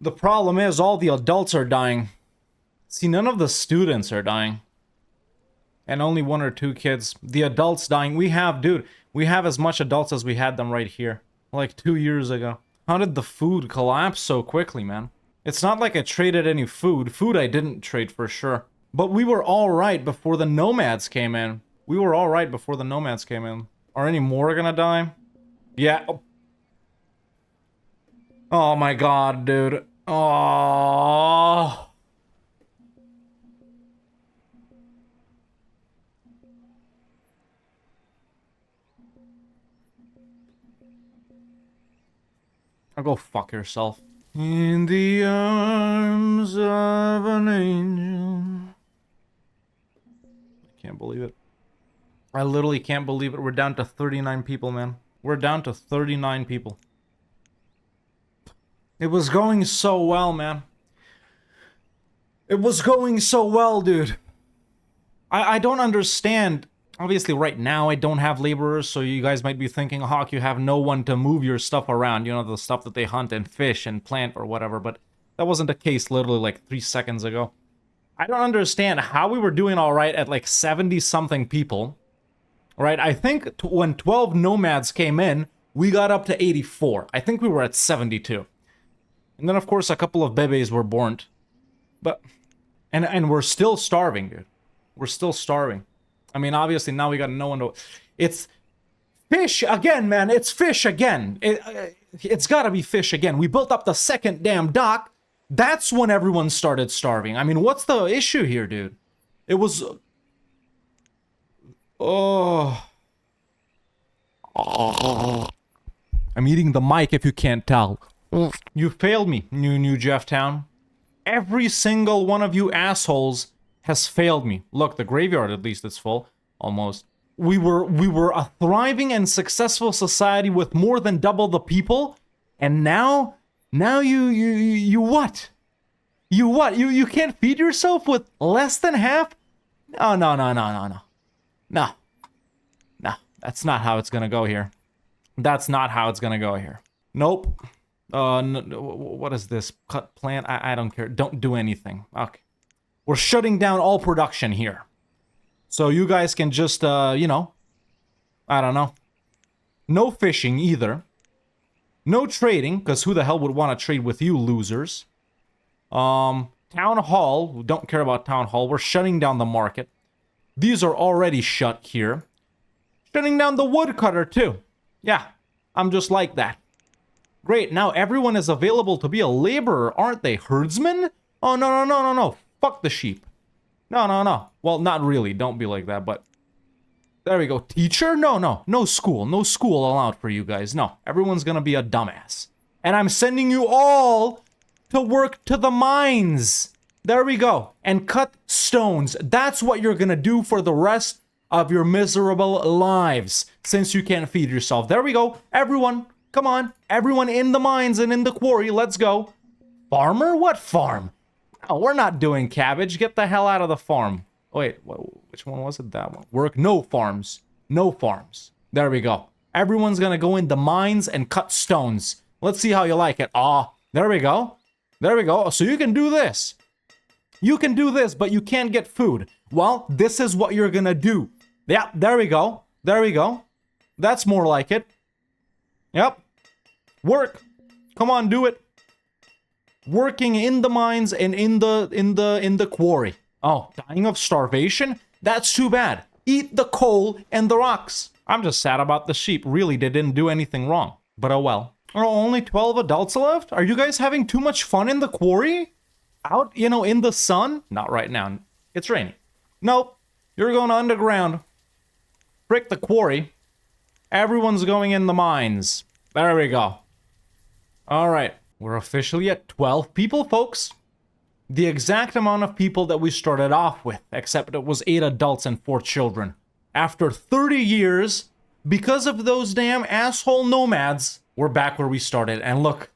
S1: The problem is all the adults are dying. See, none of the students are dying. And only 1 or 2 kids. The adults dying. We have, dude, we have as much adults as we had them right here. Like 2 years ago. How did the food collapse so quickly, man? It's not like I traded any food. Food I didn't trade for sure. But we were alright before the nomads came in. We were alright before the nomads came in. Are any more gonna die? Yeah. Oh my god, dude. Oh. I'll go fuck yourself. In the arms of an angel. I can't believe it. I literally can't believe it. We're down to 39 people, man. We're down to 39 people. It was going so well, man. It was going so well, dude. I don't understand. Obviously, right now, I don't have laborers, so you guys might be thinking, Hawk, you have no one to move your stuff around. You know, the stuff that they hunt and fish and plant or whatever, but that wasn't the case literally like 3 seconds ago. I don't understand how we were doing all right at like 70-something people. Right? I think when 12 nomads came in, we got up to 84. I think we were at 72. And then, of course, a couple of bebes were born. But... And we're still starving, dude. We're still starving. I mean, obviously, now we got no one to... It's... Fish again, man. It's fish again. It's gotta be fish again. We built up the second damn dock. That's when everyone started starving. I mean, what's the issue here, dude? It was... Oh... I'm eating the mic if you can't tell. You failed me, New Jefftown. Every single one of you assholes has failed me. Look, the graveyard at least is full. Almost. We were a thriving and successful society with more than double the people. And now you what? You what? You can't feed yourself with less than half? No. No. That's not how it's gonna go here. That's not how it's gonna go here. Nope. No, what is this? Cut plant? I don't care. Don't do anything. Okay. We're shutting down all production here. So you guys can just, you know, I don't know. No fishing either. No trading, because who the hell would want to trade with you losers? Town hall. Don't care about town hall. We're shutting down the market. These are already shut here. Shutting down the woodcutter too. Yeah, I'm just like that. Great, now everyone is available to be a laborer, aren't they? Herdsmen? Oh, no. Fuck the sheep. No. Well, not really. Don't be like that, but... There we go. Teacher? No. No school. No school allowed for you guys. No, everyone's gonna be a dumbass. And I'm sending you all to work to the mines. There we go. And cut stones. That's what you're gonna do for the rest of your miserable lives, since you can't feed yourself. There we go. Everyone, come on. Everyone in the mines and in the quarry, let's go. Farmer? What farm? No, we're not doing cabbage. Get the hell out of the farm. Wait, which one was it? That one. Work. No farms. No farms. There we go. Everyone's gonna go in the mines and cut stones. Let's see how you like it. Ah, there we go. There we go. So you can do this. You can do this, but you can't get food. Well, this is what you're gonna do. Yeah, there we go. There we go. That's more like it. Yep. Work. Come on, do it. Working in the mines and in the quarry. Oh, dying of starvation? That's too bad. Eat the coal and the rocks. I'm just sad about the sheep. Really, they didn't do anything wrong. But oh well. Are only 12 adults left? Are you guys having too much fun in the quarry? Out, you know, in the sun? Not right now. It's raining. Nope. You're going underground. Frick the quarry. Everyone's going in the mines. There we go. Alright, we're officially at 12 people, folks. The exact amount of people that we started off with, except it was 8 adults and 4 children. After 30 years, because of those damn asshole nomads, we're back where we started. And look,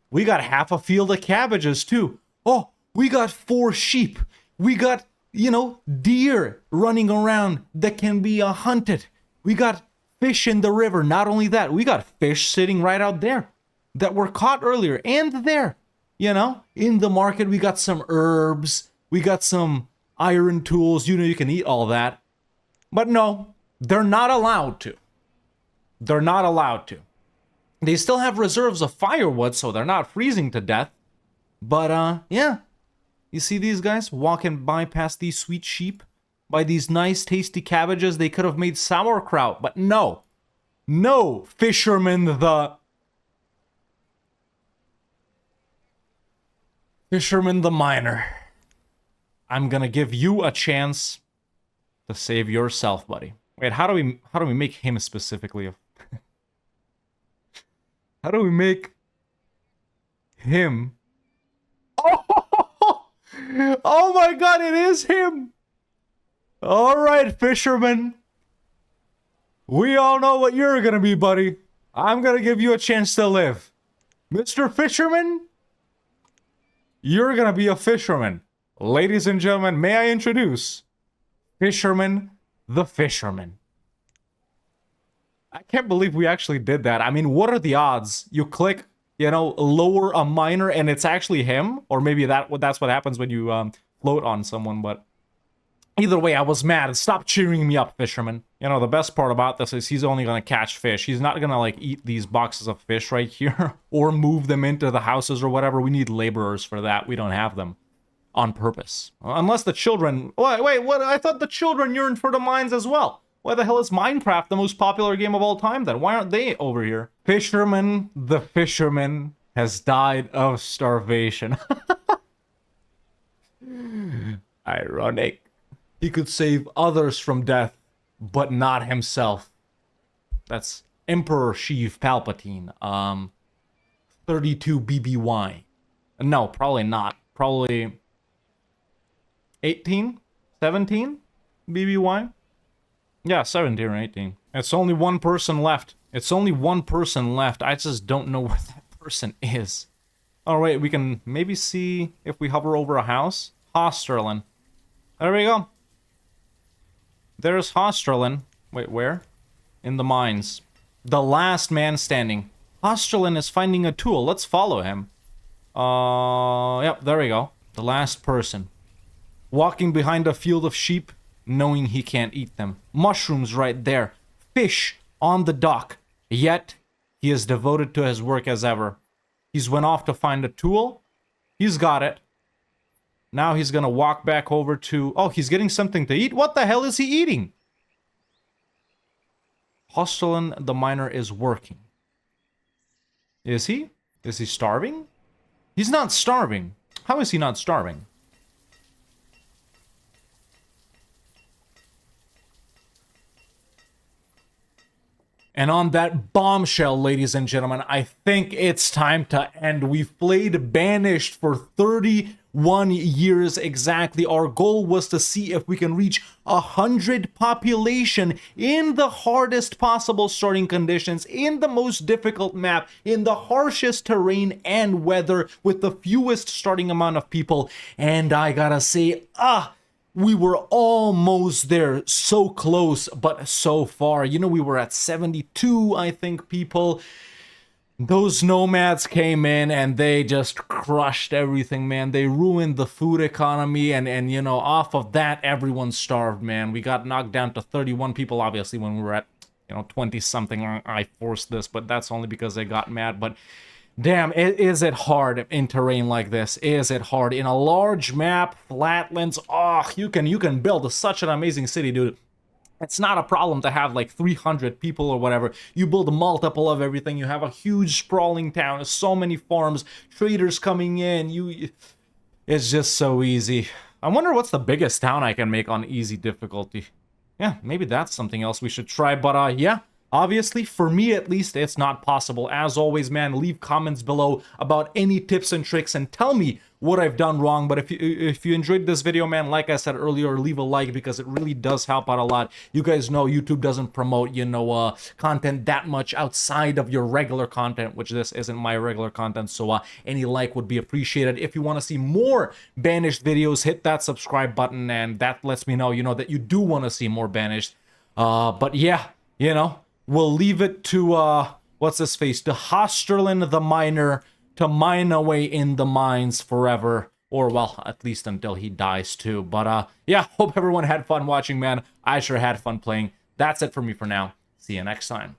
S1: we got half a field of cabbages too. Oh, we got 4 sheep. We got, you know, deer running around that can be hunted. We got fish in the river. Not only that, we got fish sitting right out there that were caught earlier. And there, you know, in the market, we got some herbs. We got some iron tools. You know, you can eat all that. But no, they're not allowed to. They're not allowed to. They still have reserves of firewood, so they're not freezing to death. But, yeah. You see these guys walking by past these sweet sheep? By these nice, tasty cabbages? They could have made sauerkraut, but no. No, Fisherman the miner. I'm gonna give you a chance to save yourself, buddy. Wait, how do we make him specifically? How do we make him? Oh, oh my god, it is him! Alright, fisherman. We all know what you're gonna be, buddy. I'm gonna give you a chance to live. Mr. Fisherman, you're gonna be a fisherman. Ladies and gentlemen, may I introduce Fisherman the Fisherman. I can't believe we actually did that. I mean, what are the odds? You click, you know, lower a miner and it's actually him? Or maybe that's what happens when you float on someone, but either way, I was mad. Stop cheering me up, fisherman. You know, the best part about this is he's only gonna catch fish. He's not gonna, like, eat these boxes of fish right here or move them into the houses or whatever. We need laborers for that. We don't have them on purpose. Unless the children... Wait, what? I thought the children yearned for the mines as well. Why the hell is Minecraft the most popular game of all time then? Why aren't they over here? Fisherman the Fisherman has died of starvation. Ironic. He could save others from death, but not himself. That's Emperor Sheev Palpatine. 32 BBY. No, probably not. Probably 18? 17 BBY? Yeah, 17 or 18. It's only one person left. It's only one person left. I just don't know where that person is. Alright, we can maybe see if we hover over a house. Hosterlin. There we go. There's Hosterlin. Wait, where? In the mines. The last man standing. Hosterlin is finding a tool. Let's follow him. Yep, there we go. The last person. Walking behind a field of sheep, knowing he can't eat them. Mushrooms right there. Fish on the dock. Yet, he is devoted to his work as ever. He's went off to find a tool. He's got it. Now he's gonna walk back over to... Oh, he's getting something to eat? What the hell is he eating? Hosterlin the miner is working. Is he? Is he starving? He's not starving. How is he not starving? And on that bombshell, ladies and gentlemen, I think it's time to end. We've played Banished for 31 years exactly. Our goal was to see if we can reach 100 population in the hardest possible starting conditions, in the most difficult map, in the harshest terrain and weather, with the fewest starting amount of people. And I gotta say, we were almost there, so close, but so far. You know, we were at 72, I think, people. Those nomads came in and they just crushed everything, man. They ruined the food economy and you know, off of that, everyone starved, man. We got knocked down to 31 people, obviously, when we were at, you know, 20-something. I forced this, but that's only because I got mad, but... Damn, is it hard in terrain like this? Is it hard? In a large map, flatlands, you can build such an amazing city, dude. It's not a problem to have like 300 people or whatever. You build a multiple of everything. You have a huge sprawling town, so many farms, traders coming in. It's just so easy. I wonder what's the biggest town I can make on easy difficulty. yeah, maybe that's something else we should try. But yeah, obviously, for me at least, it's not possible. As always, man, leave comments below about any tips and tricks and tell me what I've done wrong. But if you enjoyed this video, man, like I said earlier, leave a like because it really does help out a lot. You guys know YouTube doesn't promote, content that much outside of your regular content, which this isn't my regular content. So any like would be appreciated. If you want to see more Banished videos, hit that subscribe button, and that lets me know, that you do want to see more Banished. But yeah, we'll leave it to, what's his face? To Hosterlin the Miner to mine away in the mines forever. Or, well, at least until he dies too. But, yeah, hope everyone had fun watching, man. I sure had fun playing. That's it for me for now. See you next time.